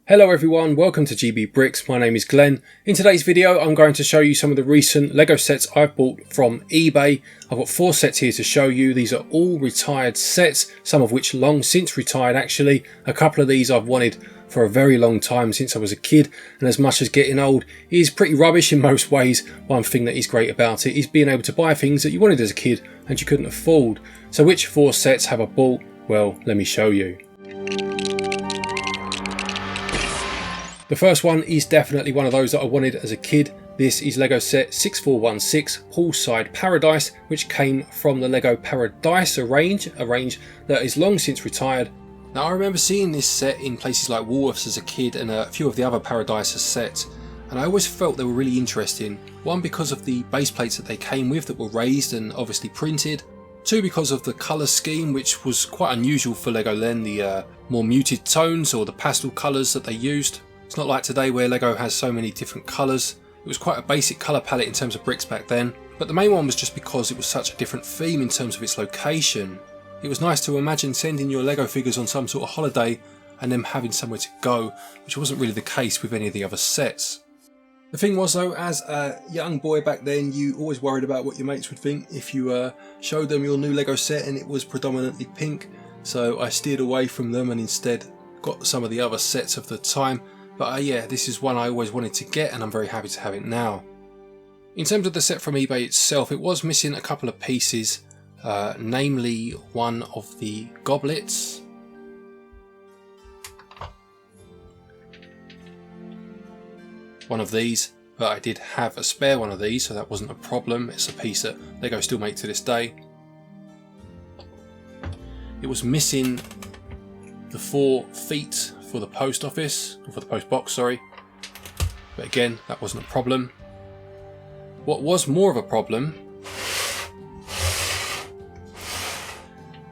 Hello everyone, welcome to GB Bricks. My name is Glenn. In today's video I'm going to show you some of the recent LEGO sets I've bought from eBay. I've got 4 sets here to show you. These are all retired sets, some of which long since retired actually. A couple of these I've wanted for a very long time, since I was a kid, and as much as getting old is pretty rubbish in most ways, one thing that is great about it is being able to buy things that you wanted as a kid and you couldn't afford. So which 4 sets have I bought? Well, let me show you. The first one is definitely one of those that I wanted as a kid. This is LEGO set 6416 Poolside Paradise, which came from the LEGO Paradisa range, a range that is long since retired. Now I remember seeing this set in places like Woolworths as a kid and a few of the other Paradisa sets, and I always felt they were really interesting. One, because of the base plates that they came with that were raised and obviously printed. 2, because of the colour scheme, which was quite unusual for LEGO then, the more muted tones or the pastel colours that they used. It's not like today where LEGO has so many different colours. It was quite a basic colour palette in terms of bricks back then. But the main one was just because it was such a different theme in terms of its location. It was nice to imagine sending your LEGO figures on some sort of holiday and them having somewhere to go, which wasn't really the case with any of the other sets. The thing was though, as a young boy back then, you always worried about what your mates would think if you showed them your new LEGO set and it was predominantly pink. So I steered away from them and instead got some of the other sets of the time. But yeah, this is one I always wanted to get and I'm very happy to have it now. In terms of the set from eBay itself, it was missing a couple of pieces, namely one of the goblets. One of these, but I did have a spare one of these, so that wasn't a problem. It's a piece that LEGO still make to this day. It was missing the 4 feet for the post office, or for the post box, sorry. But again, that wasn't a problem. What was more of a problem,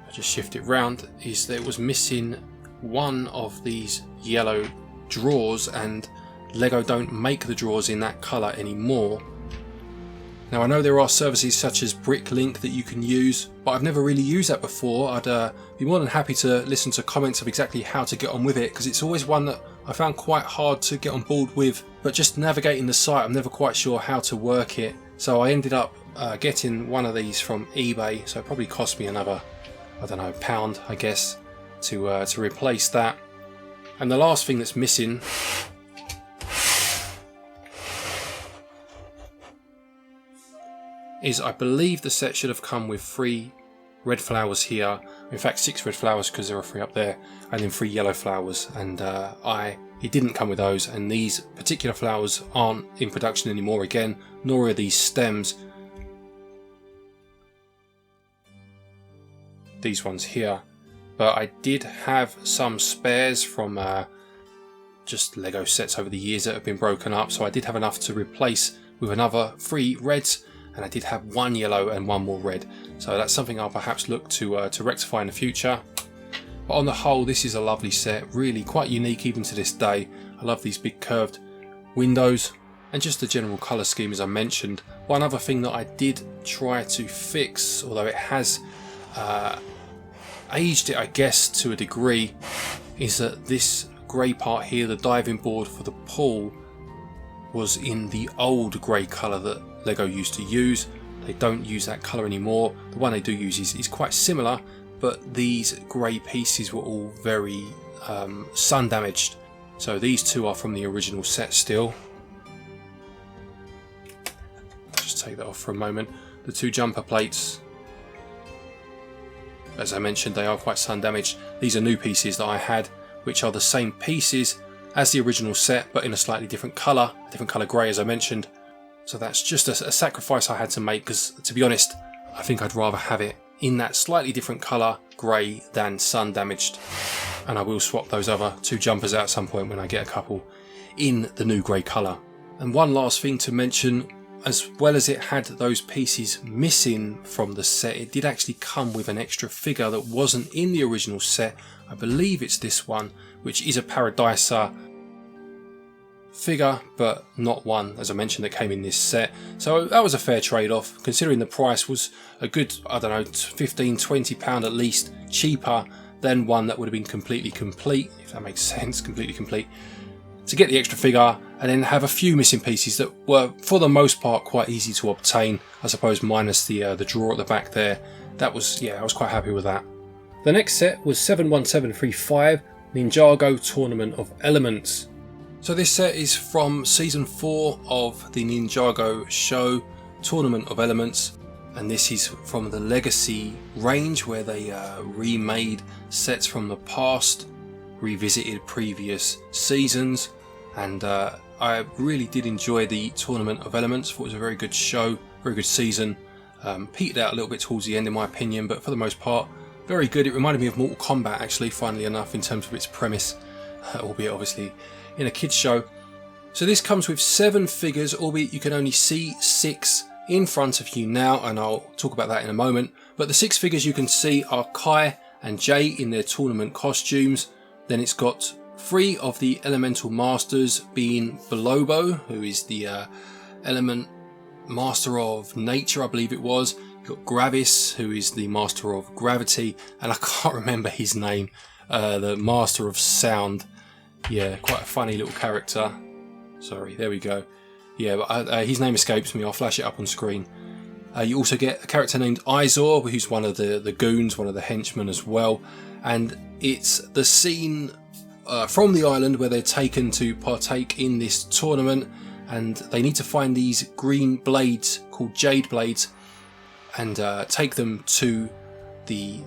I just shift it round, is that it was missing one of these yellow drawers, and LEGO don't make the drawers in that colour anymore. Now I know there are services such as Bricklink that you can use, but I've never really used that before. I'd be more than happy to listen to comments of exactly how to get on with it, because it's always one that I found quite hard to get on board with. But just navigating the site, I'm never quite sure how to work it. So I ended up getting one of these from eBay, so it probably cost me another, I don't know, £1 I guess, to replace that. And the last thing that's missing is, I believe the set should have come with 3 red flowers here, in fact 6 red flowers because there are 3 up there, and then 3 yellow flowers, and it didn't come with those, and these particular flowers aren't in production anymore again, nor are these stems. These ones here. But I did have some spares from just LEGO sets over the years that have been broken up, so I did have enough to replace with another 3 reds. And I did have 1 yellow and 1 more red, so that's something I'll perhaps look to rectify in the future. But on the whole, this is a lovely set, really quite unique even to this day. I love these big curved windows and just the general colour scheme as I mentioned. One other thing that I did try to fix, although it has aged it I guess to a degree, is that this grey part here, the diving board for the pool, was in the old grey colour that LEGO used to use. They don't use that colour anymore. The one they do use is quite similar, but these grey pieces were all very sun damaged. So these 2 are from the original set still. Just take that off for a moment. The 2 jumper plates, as I mentioned, they are quite sun damaged. These are new pieces that I had, which are the same pieces as the original set, but in a slightly different colour grey as I mentioned. So that's just a sacrifice I had to make, because to be honest, I think I'd rather have it in that slightly different colour grey than sun damaged. And I will swap those other 2 jumpers out at some point when I get a couple in the new grey colour. And one last thing to mention, as well as it had those pieces missing from the set, it did actually come with an extra figure that wasn't in the original set. I believe it's this one, which is a Paradisa figure, but not one, as I mentioned, that came in this set. So that was a fair trade-off, considering the price was a good, I don't know, £15–20 at least cheaper than one that would have been completely complete, if that makes sense, completely complete, to get the extra figure and then have a few missing pieces that were for the most part quite easy to obtain, I suppose, minus the drawer at the back there. That was, yeah, I was quite happy with that. The next set was 71735 Ninjago Tournament of Elements. So this set is from season 4 of the Ninjago show Tournament of Elements, and this is from the Legacy range where they remade sets from the past, revisited previous seasons, and I really did enjoy the Tournament of Elements. Thought it was a very good show, very good season. Petered out a little bit towards the end in my opinion, but for the most part very good. It reminded me of Mortal Kombat actually, funnily enough, in terms of its premise, albeit obviously in a kids show. So this comes with 7 figures, albeit you can only see 6 in front of you now, and I'll talk about that in a moment. But the 6 figures you can see are Kai and Jay in their tournament costumes. Then it's got 3 of the Elemental Masters, being Belobo, who is the Element Master of Nature, I believe it was. You've got Gravis, who is the Master of Gravity, and I can't remember his name, the Master of Sound. Yeah, quite a funny little character. Sorry, there we go. Yeah, but his name escapes me. I'll flash it up on screen. You also get a character named Izor, who's one of the goons, one of the henchmen as well. And it's the scene from the island where they're taken to partake in this tournament, and they need to find these green blades called Jade Blades and take them to the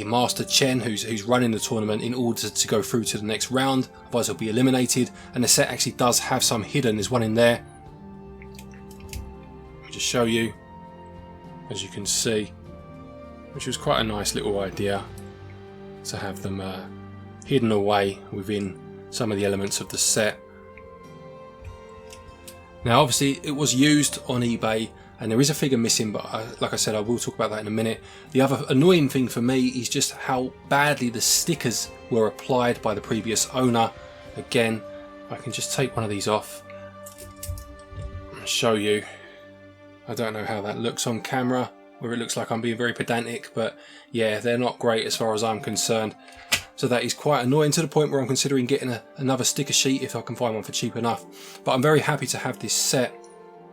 Master Chen, who's running the tournament, in order to go through to the next round. Otherwise they'll be eliminated. And the set actually does have some hidden. There's one in there. Let me just show you, as you can see, which was quite a nice little idea to have them hidden away within some of the elements of the set. Now obviously it was used on eBay, and there is a figure missing, but like I said, I will talk about that in a minute. The other annoying thing for me is just how badly the stickers were applied by the previous owner. Again, I can just take one of these off and show you. I don't know how that looks on camera, whether it looks like I'm being very pedantic, but yeah, they're not great as far as I'm concerned. So that is quite annoying, to the point where I'm considering getting another sticker sheet if I can find one for cheap enough. But I'm very happy to have this set.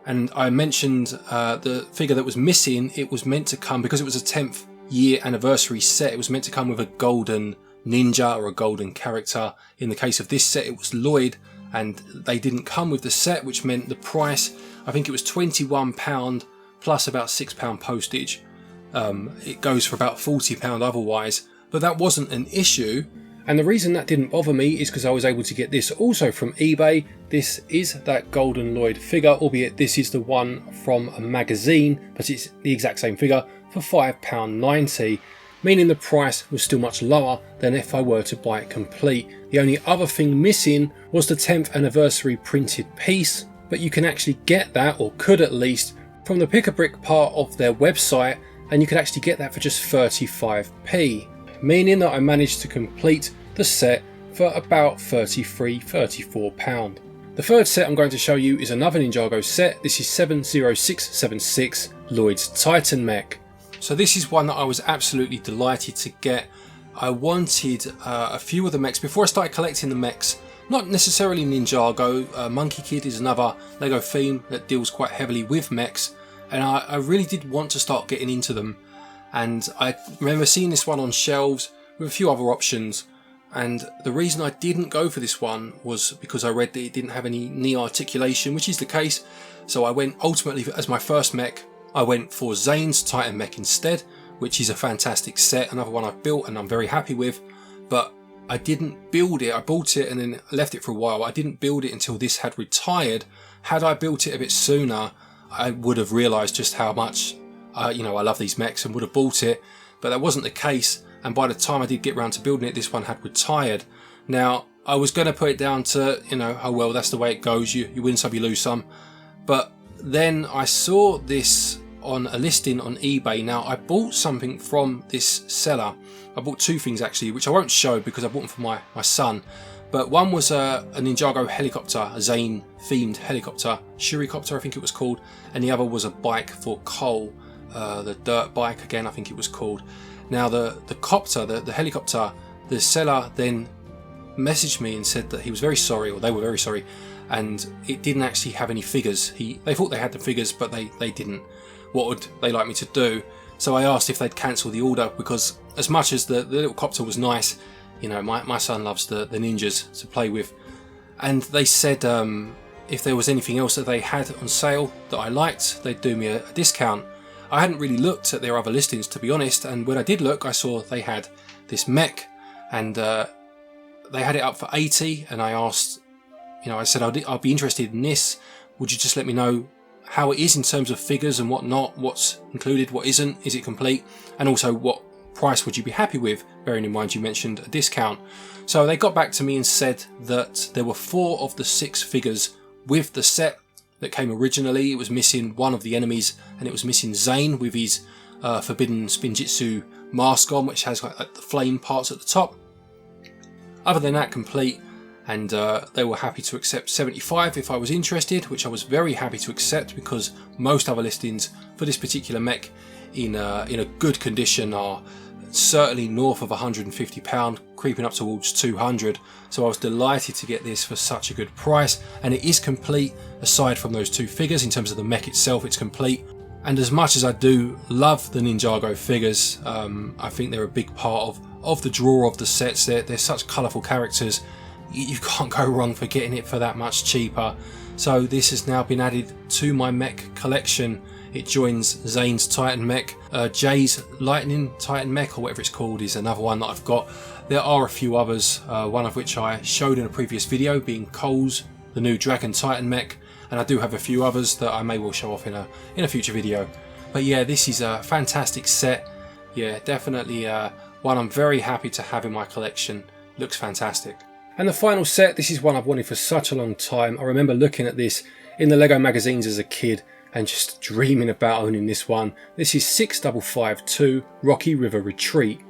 And I mentioned the figure that was missing. It was meant to come, because it was a 10th year anniversary set, it was meant to come with a golden ninja or a golden character. In the case of this set, it was Lloyd, and they didn't come with the set, which meant the price, I think it was £21 plus about £6 postage. It goes for about £40 otherwise, but that wasn't an issue. And the reason that didn't bother me is because I was able to get this also from eBay. This is that golden Lloyd figure, albeit this is the one from a magazine, but it's the exact same figure for £5.90, meaning the price was still much lower than if I were to buy it complete. The only other thing missing was the 10th anniversary printed piece, but you can actually get that, or could at least, from the Pick-a-Brick part of their website, and you could actually get that for just 35p, meaning that I managed to complete the set for about £34. The third set I'm going to show you is another Ninjago set. This is 70676 Lloyd's Titan Mech. So this is one that I was absolutely delighted to get. I wanted a few of the mechs before I started collecting the mechs. Not necessarily Ninjago. Monkey Kid is another LEGO theme that deals quite heavily with mechs, and I really did want to start getting into them. And I remember seeing this one on shelves with a few other options, and the reason I didn't go for this one was because I read that it didn't have any knee articulation, which is the case. So I went, ultimately, as my first mech, I went for Zane's Titan Mech instead, which is a fantastic set, another one I've built and I'm very happy with. But I didn't build it. I bought it and then left it for a while. I didn't build it until this had retired. Had I built it a bit sooner, I would have realised just how much I love these mechs and would have bought it, but that wasn't the case. And by the time I did get around to building it, this one had retired. Now, I was going to put it down to, oh well, that's the way it goes. You win some, you lose some. But then I saw this on a listing on eBay. Now, I bought something from this seller. I bought 2 things actually, which I won't show because I bought them for my son. But one was a Ninjago helicopter, a Zane themed helicopter, Shuricopter I think it was called, and the other was a bike for Cole, the dirt bike again I think it was called. Now the copter, the helicopter, the seller then messaged me and said that he was very sorry, or they were very sorry, and it didn't actually have any figures. They thought they had the figures, but they didn't. What would they like me to do? So I asked if they'd cancel the order, because as much as the little copter was nice, you know, my son loves the ninjas to play with, and they said if there was anything else that they had on sale that I liked, they'd do me a discount. I hadn't really looked at their other listings, to be honest, and when I did look, I saw they had this Mech, and they had it up for 80, and I asked, you know, I said I'd be interested in this. Would you just let me know how it is in terms of figures and whatnot, what's included, what isn't, is it complete, and also what price would you be happy with, bearing in mind you mentioned a discount. So they got back to me and said that there were 4 of the 6 figures with the set that came originally. It was missing one of the enemies, and it was missing Zane with his Forbidden Spinjitzu mask on, which has like the flame parts at the top. Other than that, complete, and they were happy to accept 75 if I was interested, which I was very happy to accept, because most other listings for this particular mech in a good condition are certainly north of £150, creeping up towards 200. So I was delighted to get this for such a good price, and it is complete aside from those 2 figures. In terms of the mech itself, it's complete. And as much as I do love the Ninjago figures, I think they're a big part of the draw of the sets. They're such colourful characters. You can't go wrong for getting it for that much cheaper. So this has now been added to my mech collection. It joins Zane's Titan mech. Jay's Lightning Titan mech, or whatever it's called, is another one that I've got. There are a few others, one of which I showed in a previous video, being Cole's, the new Dragon Titan mech, and I do have a few others that I may well show off in a future video. But yeah, this is a fantastic set. Yeah, definitely one I'm very happy to have in my collection. Looks fantastic. And the final set, this is one I've wanted for such a long time. I remember looking at this in the LEGO magazines as a kid and just dreaming about owning this one. This is 6552 Rocky River Retreat.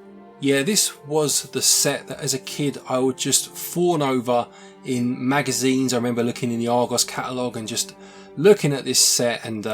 Yeah, this was the set that as a kid I would just fawn over in magazines. I remember looking in the Argos catalogue and just looking at this set, and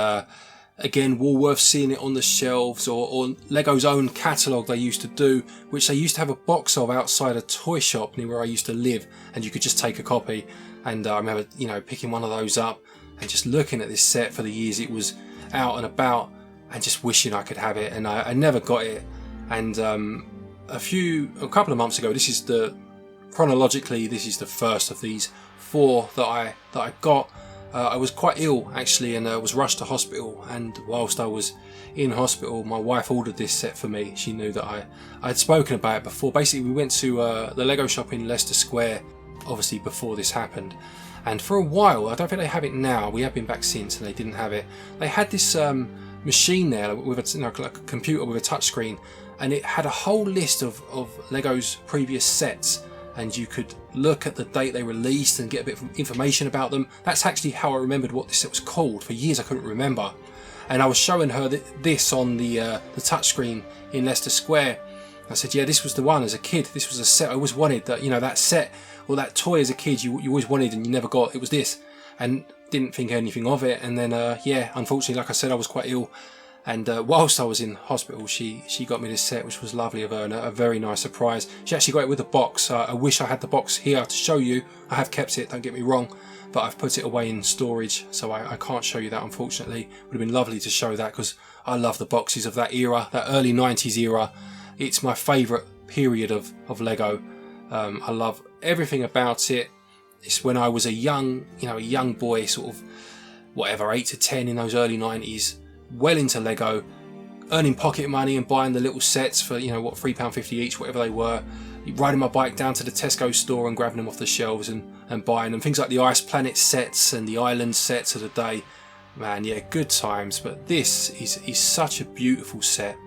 again, Woolworths, seeing it on the shelves, or Lego's own catalogue they used to do, which they used to have a box of outside a toy shop near where I used to live, and you could just take a copy. And I remember, you know, picking one of those up and just looking at this set for the years it was out and about, and just wishing I could have it, and I never got it. And a couple of months ago, chronologically this is the first of these 4 that I got. I was quite ill actually, and was rushed to hospital, and whilst I was in hospital, my wife ordered this set for me. She knew that I had spoken about it before. Basically, we went to the Lego shop in Leicester Square, obviously before this happened, and for a while, I don't think they have it now, we have been back since, and they didn't have it. They had this machine there with like a computer with a touchscreen, and it had a whole list of Lego's previous sets, and you could look at the date they released and get a bit of information about them. That's actually how I remembered what this set was called. For years I couldn't remember, and I was showing her this on the touchscreen in Leicester Square. I said, yeah, this was the one as a kid. This was a set I always wanted. That, you know, that set or that toy as a kid you always wanted and you never got. It was this, and didn't think anything of it. And then yeah, unfortunately, like I said, I was quite ill. And whilst I was in hospital, she got me this set, which was lovely of her, and a very nice surprise. She actually got it with a box. I wish I had the box here to show you. I have kept it, don't get me wrong, but I've put it away in storage, so I can't show you that, unfortunately. It would have been lovely to show that, because I love the boxes of that era, that early 90s era. It's my favourite period of Lego. I love everything about it. It's when I was a young boy, sort of, whatever, 8 to 10 in those early 90s. Well into Lego, earning pocket money and buying the little sets for, you know, what, £3.50 each, whatever they were. Riding my bike down to the Tesco store and grabbing them off the shelves and buying them. Things like the Ice Planet sets and the Island sets of the day. Man, yeah, good times. But this is such a beautiful set,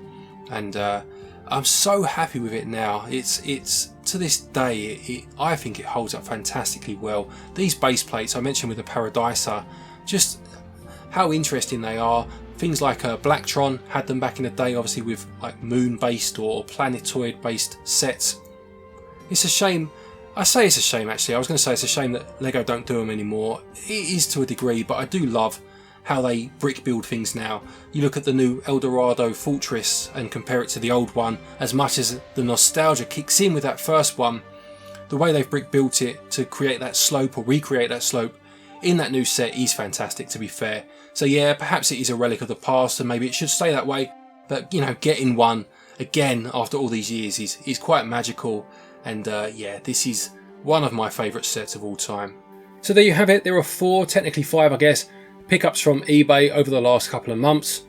and I'm so happy with it now. It's to this day, I think it holds up fantastically well. These base plates I mentioned with the Paradisa, just how interesting they are. Things like Blacktron had them back in the day, obviously with like moon-based or planetoid-based sets. It's a shame. I say it's a shame actually. I was going to say it's a shame that Lego don't do them anymore. It is to a degree, but I do love how they brick build things now. You look at the new Eldorado Fortress and compare it to the old one, as much as the nostalgia kicks in with that first one, the way they've brick built it to create that slope or recreate that slope in that new set is fantastic, to be fair. So yeah, perhaps it is a relic of the past and maybe it should stay that way, but you know, getting one again after all these years is quite magical, and yeah, this is one of my favourite sets of all time. So there you have it. There are 4, technically 5 I guess, pickups from eBay over the last couple of months.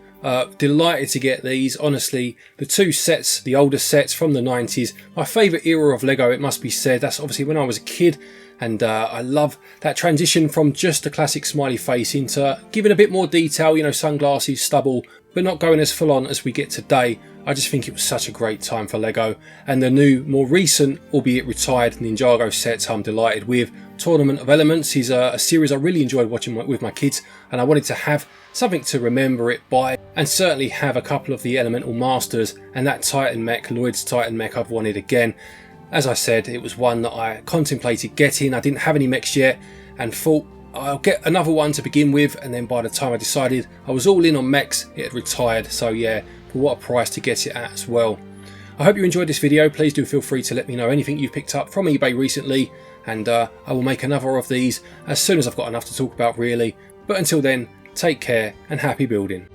Delighted to get these. Honestly, the 2 sets, the older sets from the 90s, my favourite era of Lego, it must be said. That's obviously when I was a kid, and I love that transition from just the classic smiley face into giving a bit more detail, you know, sunglasses, stubble, but not going as full on as we get today. I just think it was such a great time for Lego, and the new, more recent, albeit retired, Ninjago sets I'm delighted with. Tournament of Elements is a series I really enjoyed watching with my kids, and I wanted to have something to remember it by, and certainly have a couple of the Elemental Masters, and that Titan Mech, Lloyd's Titan Mech, I've wanted again. As I said, it was one that I contemplated getting. I didn't have any mechs yet and thought I'll get another one to begin with, and then by the time I decided I was all in on mechs, it had retired. So yeah, for what a price to get it at as well. I hope you enjoyed this video. Please do feel free to let me know anything you've picked up from eBay recently, and I will make another of these as soon as I've got enough to talk about, really. But until then, take care and happy building.